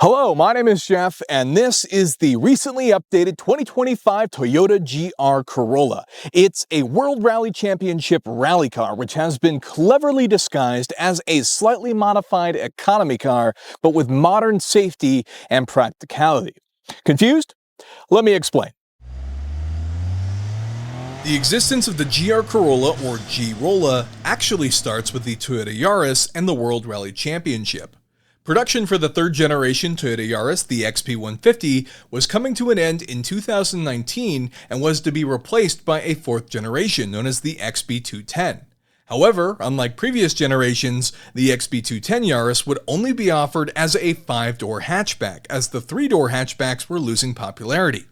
Hello, my name is Jeff, and this is the recently updated 2025 Toyota GR Corolla. It's a World Rally Championship rally car, which has been cleverly disguised as a slightly modified economy car, but with modern safety and practicality. Confused? Let me explain. The existence of the GR Corolla, or Grolla, actually starts with the Toyota Yaris and the World Rally Championship. Production for the third generation Toyota Yaris, the XP150, was coming to an end in 2019 and was to be replaced by a fourth generation known as the XP210. However, unlike previous generations, the XP210 Yaris would only be offered as a 5-door hatchback, as the 3-door hatchbacks were losing popularity.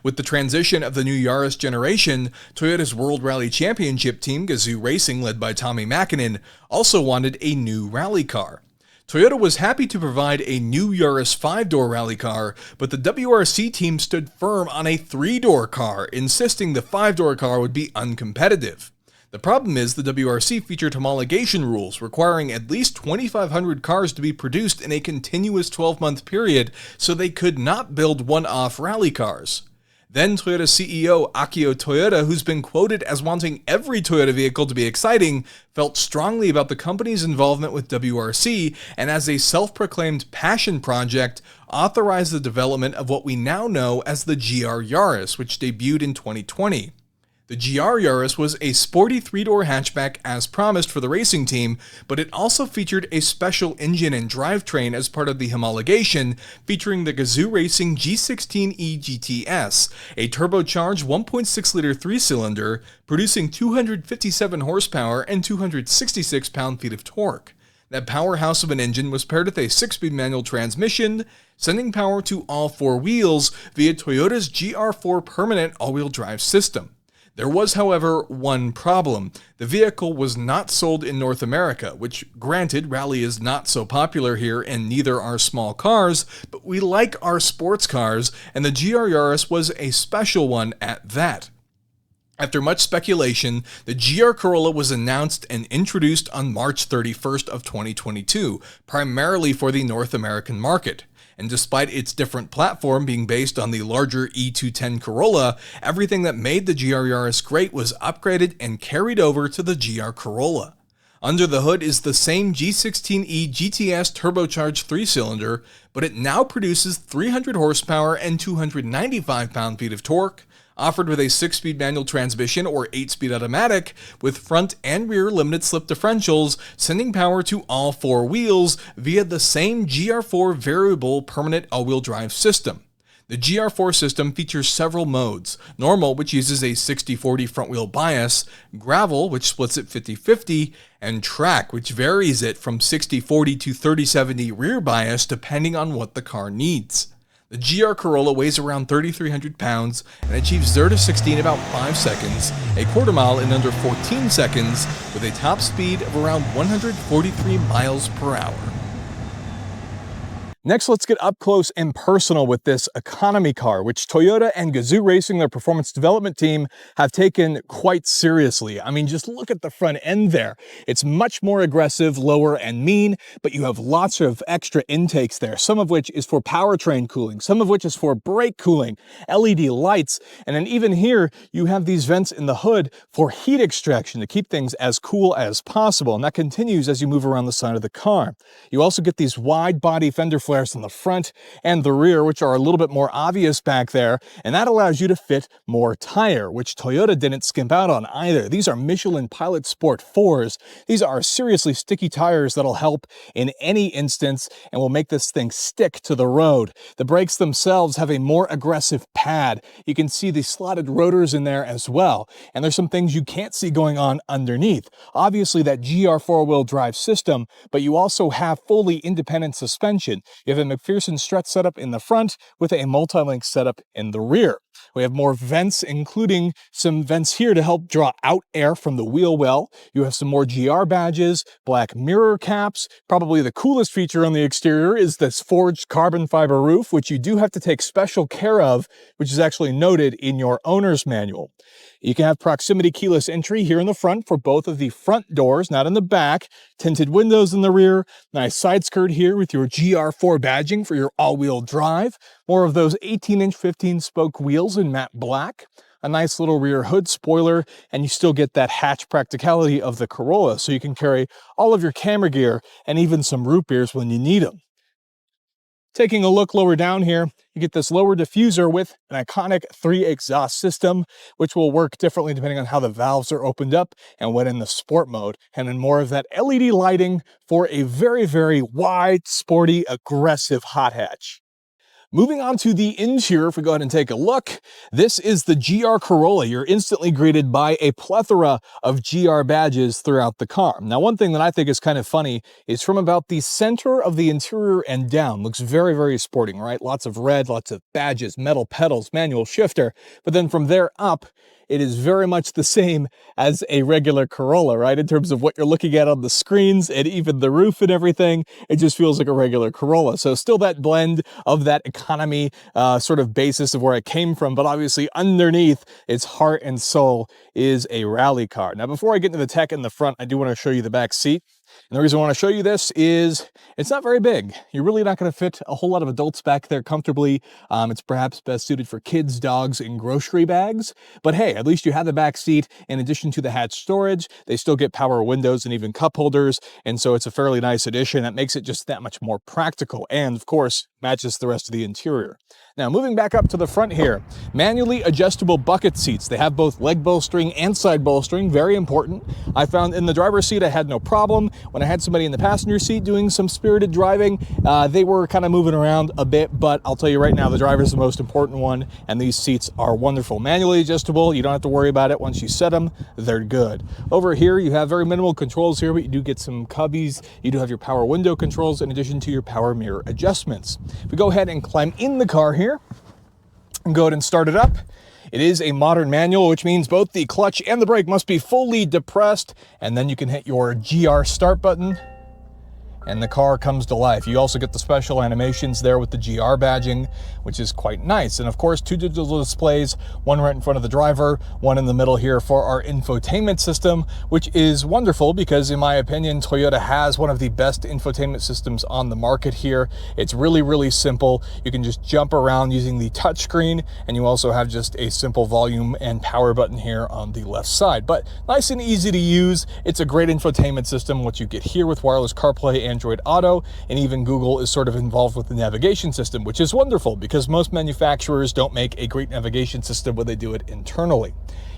With the transition of the new Yaris generation, Toyota's World Rally Championship team, Gazoo Racing, led by Tommi Makinnen, also wanted a new rally car. Toyota was happy to provide a new Yaris 5-door rally car, but the WRC team stood firm on a 3-door car, insisting the 5-door car would be uncompetitive. The problem is the WRC featured homologation rules requiring at least 2,500 cars to be produced in a continuous 12-month period, so they could not build one-off rally cars. Then Toyota CEO Akio Toyoda, who's been quoted as wanting every Toyota vehicle to be exciting, felt strongly about the company's involvement with WRC and, as a self-proclaimed passion project, authorized the development of what we now know as the GR Yaris, which debuted in 2020. The GR Yaris was a sporty 3-door hatchback as promised for the racing team, but it also featured a special engine and drivetrain as part of the homologation, featuring the Gazoo Racing G16E-GTS, a turbocharged 1.6-liter 3-cylinder, producing 257 horsepower and 266 pound-feet of torque. That powerhouse of an engine was paired with a 6-speed manual transmission, sending power to all 4 wheels via Toyota's GR4 permanent all-wheel drive system. There was, however, one problem. The vehicle was not sold in North America, which, granted, rally is not so popular here and neither are small cars, but we like our sports cars, and the GR Yaris was a special one at that. After much speculation, the GR Corolla was announced and introduced on March 31st of 2022, primarily for the North American market. And despite its different platform being based on the larger E210 Corolla, everything that made the GR Yaris great was upgraded and carried over to the GR Corolla. Under the hood is the same G16E-GTS turbocharged 3-cylinder, but it now produces 300 horsepower and 295 pound-feet of torque, offered with a 6-speed manual transmission or 8-speed automatic, with front and rear limited-slip differentials, sending power to all 4 wheels via the same GR4 variable permanent all-wheel drive system. The GR4 system features several modes: Normal, which uses a 60-40 front-wheel bias, Gravel, which splits it 50-50, and Track, which varies it from 60-40 to 30-70 rear bias depending on what the car needs. The GR Corolla weighs around 3,300 pounds and achieves 0 to 60 in about 5 seconds, a quarter mile in under 14 seconds, with a top speed of around 143 miles per hour. Next, let's get up close and personal with this economy car, which Toyota and Gazoo Racing, their performance development team, have taken quite seriously. I mean, just look at the front end there. It's much more aggressive, lower, and mean, but you have lots of extra intakes there, some of which is for powertrain cooling, some of which is for brake cooling, LED lights, and then even here, you have these vents in the hood for heat extraction to keep things as cool as possible, and that continues as you move around the side of the car. You also get these wide body fender flares on the front and the rear, which are a little bit more obvious back there, and that allows you to fit more tire, which Toyota didn't skimp out on either. These are Michelin Pilot Sport 4s. These are seriously sticky tires that'll help in any instance and will make this thing stick to the road. The brakes themselves have a more aggressive pad. You can see the slotted rotors in there as well, and there's some things you can't see going on underneath. Obviously that GR four-wheel drive system, but you also have fully independent suspension. You have a McPherson strut setup in the front with a multi-link setup in the rear. We have more vents, including some vents here to help draw out air from the wheel well. You have some more GR badges, black mirror caps. Probably the coolest feature on the exterior is this forged carbon fiber roof, which you do have to take special care of, which is actually noted in your owner's manual. You can have proximity keyless entry here in the front for both of the front doors, not in the back. Tinted windows in the rear. Nice side skirt here with your GR4 badging for your all-wheel drive. More of those 18-inch 15-spoke wheels in matte black. A nice little rear hood spoiler, and you still get that hatch practicality of the Corolla, so you can carry all of your camera gear and even some root beers when you need them. Taking a look lower down here, you get this lower diffuser with an iconic 3 exhaust system, which will work differently depending on how the valves are opened up and when in the sport mode. And then more of that LED lighting for a very, very wide, sporty, aggressive hot hatch. Moving on to the interior, if we go ahead and take a look, this is the GR Corolla. You're instantly greeted by a plethora of GR badges throughout the car. Now, one thing that I think is kind of funny is from about the center of the interior and down. Looks very, very sporting, right? Lots of red, lots of badges, metal pedals, manual shifter. But then from there up, it is very much the same as a regular Corolla, right? In terms of what you're looking at on the screens and even the roof and everything, it just feels like a regular Corolla. So still that blend of that economy sort of basis of where it came from, but obviously underneath its heart and soul is a rally car. Now, before I get into the tech in the front, I do want to show you the back seat. And the reason I want to show you this is it's not very big. You're really not going to fit a whole lot of adults back there comfortably. It's perhaps best suited for kids, dogs, and grocery bags. But hey, at least you have the back seat. In addition to the hatch storage, they still get power windows and even cup holders. And so it's a fairly nice addition that makes it just that much more practical. And of course, matches the rest of the interior. Now, moving back up to the front here, manually adjustable bucket seats. They have both leg bolstering and side bolstering, very important. I found in the driver's seat I had no problem. When I had somebody in the passenger seat doing some spirited driving, they were kind of moving around a bit, but I'll tell you right now, the driver's the most important one, and these seats are wonderful. Manually adjustable, you don't have to worry about it. Once you set them, they're good. Over here, you have very minimal controls here, but you do get some cubbies. You do have your power window controls in addition to your power mirror adjustments. If we go ahead and climb in the car here, and go ahead and start it up. It is a modern manual, which means both the clutch and the brake must be fully depressed, and then you can hit your GR start button, and the car comes to life. You also get the special animations there with the GR badging, which is quite nice. And of course, 2 digital displays, one right in front of the driver, one in the middle here for our infotainment system, which is wonderful because in my opinion, Toyota has one of the best infotainment systems on the market here. It's really, really simple. You can just jump around using the touchscreen, and you also have just a simple volume and power button here on the left side. But nice and easy to use. It's a great infotainment system. What you get here with wireless CarPlay and Android Auto, and even Google is sort of involved with the navigation system, which is wonderful because most manufacturers don't make a great navigation system when they do it internally.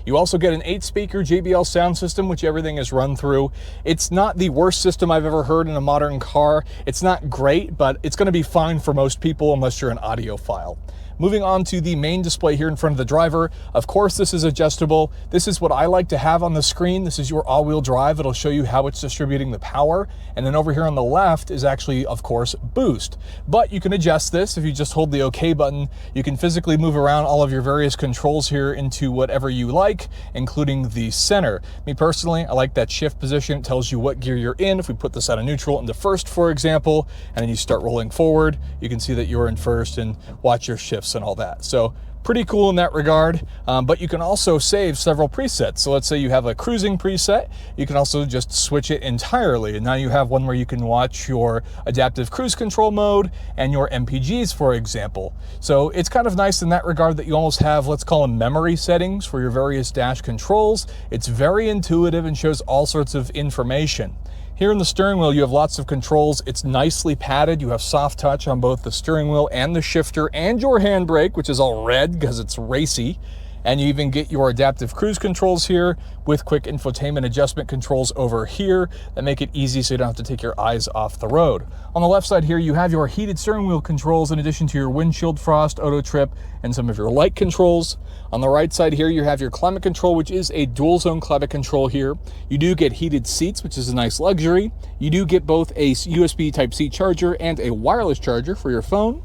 You also get an 8-speaker JBL sound system, which everything is run through. It's not the worst system I've ever heard in a modern car. It's not great, but it's going to be fine for most people unless you're an audiophile. Moving on to the main display here in front of the driver. Of course, this is adjustable. This is what I like to have on the screen. This is your all-wheel drive. It'll show you how it's distributing the power. And then over here on the left is actually, of course, boost. But you can adjust this if you just hold the OK button. You can physically move around all of your various controls here into whatever you like, including the center. Me personally, I like that shift position. It tells you what gear you're in. If we put this out of neutral into first, for example, and then you start rolling forward, you can see that you're in first and watch your shifts and all that. So pretty cool in that regard, but you can also save several presets. So let's say you have a cruising preset, you can also just switch it entirely, and now you have one where you can watch your adaptive cruise control mode and your MPGs, for example. So it's kind of nice in that regard that you almost have, let's call them memory settings for your various dash controls. It's very intuitive and shows all sorts of information. Here in the steering wheel, you have lots of controls. It's nicely padded. You have soft touch on both the steering wheel and the shifter and your handbrake, which is all red because it's racy. And you even get your adaptive cruise controls here with quick infotainment adjustment controls over here that make it easy so you don't have to take your eyes off the road. On the left side here, you have your heated steering wheel controls in addition to your windshield frost, auto trip, and some of your light controls. On the right side here, you have your climate control, which is a dual zone climate control here. You do get heated seats, which is a nice luxury. You do get both a USB Type-C charger and a wireless charger for your phone.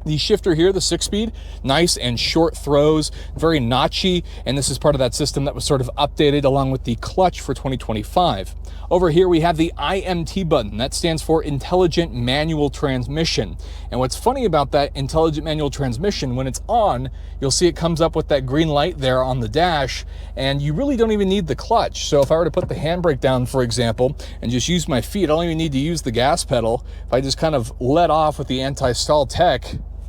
The shifter here, the 6-speed, nice and short throws, very notchy, and this is part of that system that was sort of updated along with the clutch for 2025. Over here we have the IMT button. That stands for Intelligent Manual Transmission. And what's funny about that Intelligent Manual Transmission, when it's on, you'll see it comes up with that green light there on the dash, and you really don't even need the clutch. So if I were to put the handbrake down, for example, and just use my feet, I don't even need to use the gas pedal. If I just kind of let off with the anti-stall tech,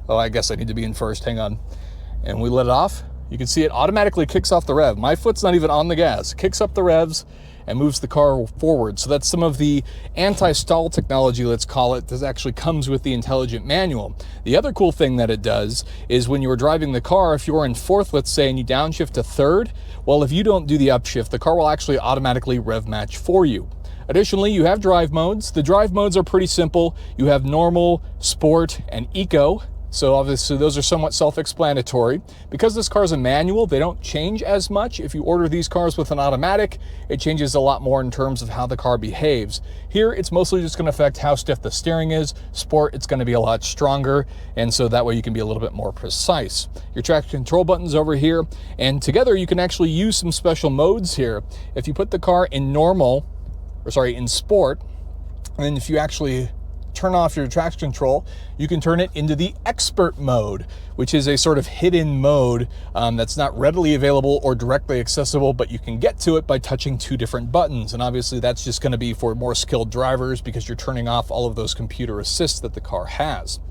oh, I guess I need to be in first, hang on. And we let it off. You can see it automatically kicks off the rev. My foot's not even on the gas. It kicks up the revs and moves the car forward. So that's some of the anti-stall technology, let's call it, that actually comes with the intelligent manual. The other cool thing that it does is when you were driving the car, if you're in fourth, let's say, and you downshift to third, well, if you don't do the upshift, the car will actually automatically rev match for you. Additionally, you have drive modes. The drive modes are pretty simple. You have normal, sport, and eco. So obviously those are somewhat self-explanatory. Because this car is a manual, they don't change as much. If you order these cars with an automatic, it changes a lot more in terms of how the car behaves. Here, it's mostly just going to affect how stiff the steering is. Sport, it's going to be a lot stronger, and so that way you can be a little bit more precise. Your traction control buttons over here, and together you can actually use some special modes here. If you put the car in in sport, and then if you actually turn off your traction control, you can turn it into the expert mode, which is a sort of hidden mode that's not readily available or directly accessible, but you can get to it by touching two different buttons. And obviously that's just going to be for more skilled drivers because you're turning off all of those computer assists that the car has.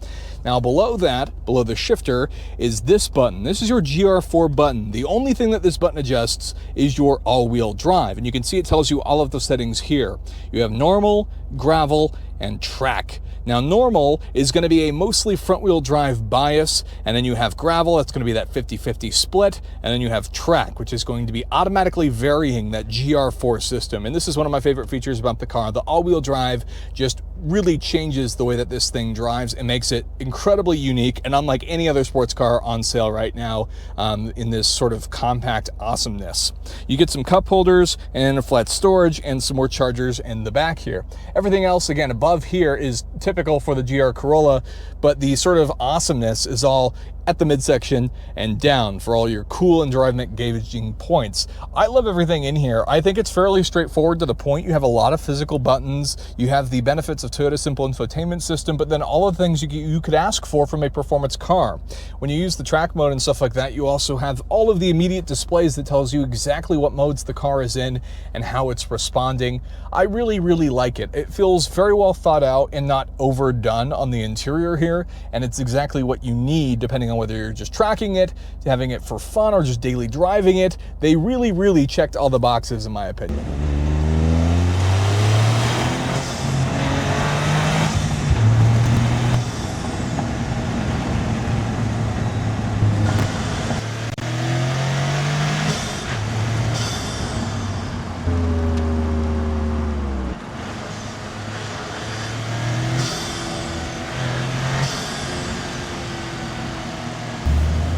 Now below that, below the shifter, is this button. This is your GR4 button. The only thing that this button adjusts is your all-wheel drive. And you can see it tells you all of the settings here. You have normal, gravel, and track. Now normal is going to be a mostly front-wheel drive bias, and then you have gravel, that's going to be that 50-50 split, and then you have track, which is going to be automatically varying that GR4 system. And this is one of my favorite features about the car. The all-wheel drive just really changes the way that this thing drives and makes it incredibly unique and unlike any other sports car on sale right now in this sort of compact awesomeness. You get some cup holders and a flat storage and some more chargers in the back here. Everything else, again, above here is typical for the GR Corolla, but the sort of awesomeness is all at the midsection and down for all your cool and dynamic gauging points. I love everything in here. I think it's fairly straightforward to the point. You have a lot of physical buttons. You have the benefits of Toyota's simple infotainment system, but then all of the things you could ask for from a performance car. When you use the track mode and stuff like that, you also have all of the immediate displays that tells you exactly what modes the car is in and how it's responding. I really, really like it. It feels very well thought out and not overdone on the interior here, and it's exactly what you need depending on whether you're just tracking it, having it for fun, or just daily driving it. They really, really checked all the boxes in my opinion.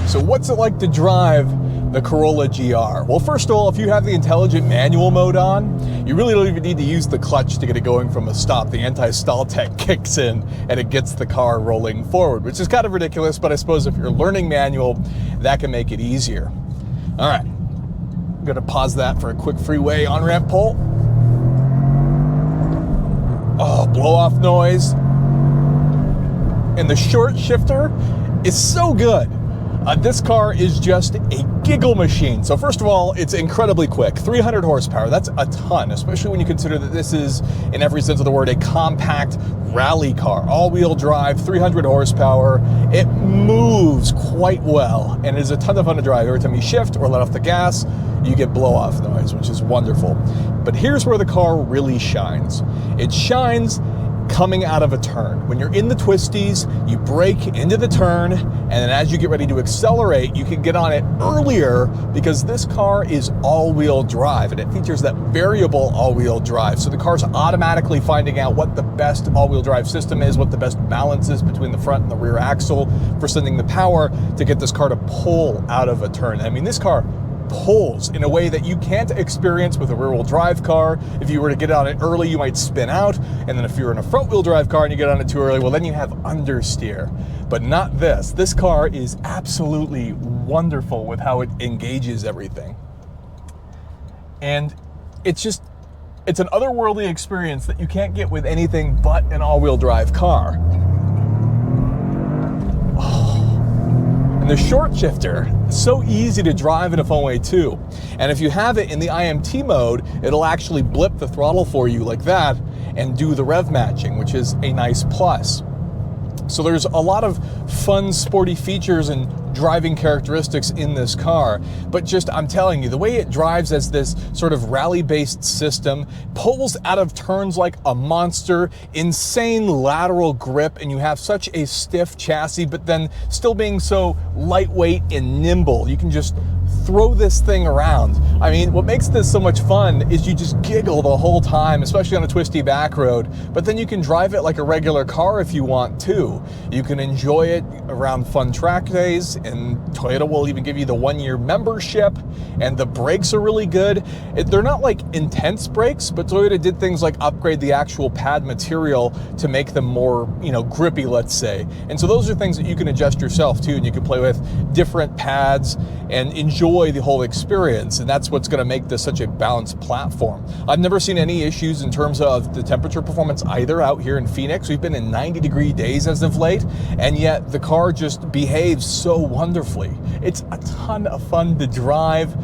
So what's it like to drive the Corolla GR? Well, first of all, if you have the intelligent manual mode on, you really don't even need to use the clutch to get it going from a stop. The anti-stall tech kicks in and it gets the car rolling forward, which is kind of ridiculous, but I suppose if you're learning manual, that can make it easier. All right, I'm gonna pause that for a quick freeway on-ramp pull. Oh, blow-off noise. And the short shifter is so good. This car is just a giggle machine. So first of all, it's incredibly quick, 300 horsepower. That's a ton, especially when you consider that this is, in every sense of the word, a compact rally car. All-wheel drive, 300 horsepower. It moves quite well, and it is a ton of fun to drive. Every time you shift or let off the gas, you get blow-off noise, which is wonderful. But here's where the car really shines. It shines coming out of a turn. When you're in the twisties, you brake into the turn, and then as you get ready to accelerate, you can get on it earlier because this car is all-wheel drive, and it features that variable all-wheel drive. So the car's automatically finding out what the best all-wheel drive system is, what the best balance is between the front and the rear axle for sending the power to get this car to pull out of a turn. I mean, this car pulls in a way that you can't experience with a rear-wheel drive car. If you were to get on it early, you might spin out, and then if you're in a front-wheel drive car and you get on it too early, well, then you have understeer. But not this. This car is absolutely wonderful with how it engages everything. And it's an otherworldly experience that you can't get with anything but an all-wheel drive car. And the short shifter is so easy to drive in a fun way too. And if you have it in the IMT mode, it'll actually blip the throttle for you like that and do the rev matching, which is a nice plus. So there's a lot of fun, sporty features and driving characteristics in this car, but just, I'm telling you, the way it drives as this sort of rally-based system, pulls out of turns like a monster, insane lateral grip, and you have such a stiff chassis, but then still being so lightweight and nimble. You can just throw this thing around. I mean, what makes this so much fun is you just giggle the whole time, especially on a twisty back road, but then you can drive it like a regular car if you want to. You can enjoy it around fun track days, and Toyota will even give you the 1-year membership, and the brakes are really good. They're not like intense brakes, but Toyota did things like upgrade the actual pad material to make them more, grippy, let's say. And so those are things that you can adjust yourself too, and you can play with different pads and enjoy the whole experience, and that's what's going to make this such a balanced platform. I've never seen any issues in terms of the temperature performance either out here in Phoenix. We've been in 90-degree days as of late, and yet the car just behaves so wonderfully. It's a ton of fun to drive.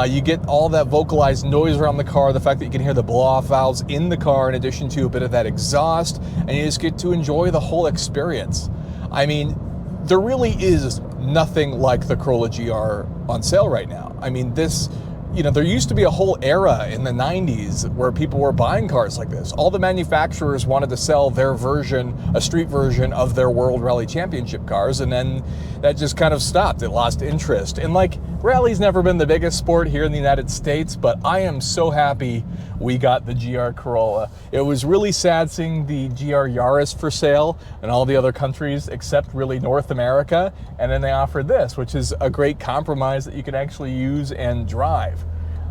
You get all that vocalized noise around the car, the fact that you can hear the blow-off valves in the car in addition to a bit of that exhaust, and you just get to enjoy the whole experience. I mean, there really is nothing like the Corolla GR on sale right now. I mean, this, there used to be a whole era in the 90s where people were buying cars like this. All the manufacturers wanted to sell their version, a street version of their World Rally Championship cars, and then that just kind of stopped. It lost interest. And like, rally's never been the biggest sport here in the United States, but I am so happy we got the GR Corolla. It was really sad seeing the GR Yaris for sale in all the other countries except really North America, and then they offered this, which is a great compromise that you can actually use and drive.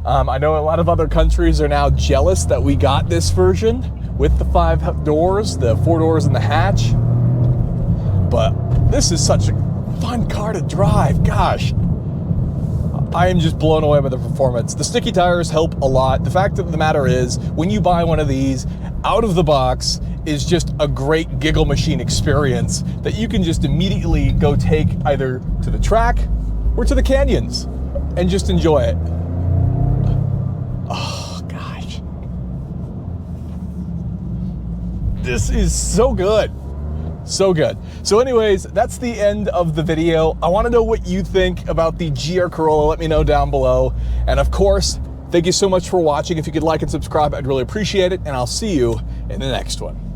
I know a lot of other countries are now jealous that we got this version with the 5 doors, the 4 doors and the hatch, but this is such a fun car to drive, gosh. I am just blown away by the performance. The sticky tires help a lot. The fact of the matter is, when you buy one of these, out of the box is just a great giggle machine experience that you can just immediately go take either to the track or to the canyons and just enjoy it. Oh, gosh. This is so good. So good. So anyways, that's the end of the video. I want to know what you think about the GR Corolla. Let me know down below. And of course, thank you so much for watching. If you could like and subscribe, I'd really appreciate it. And I'll see you in the next one.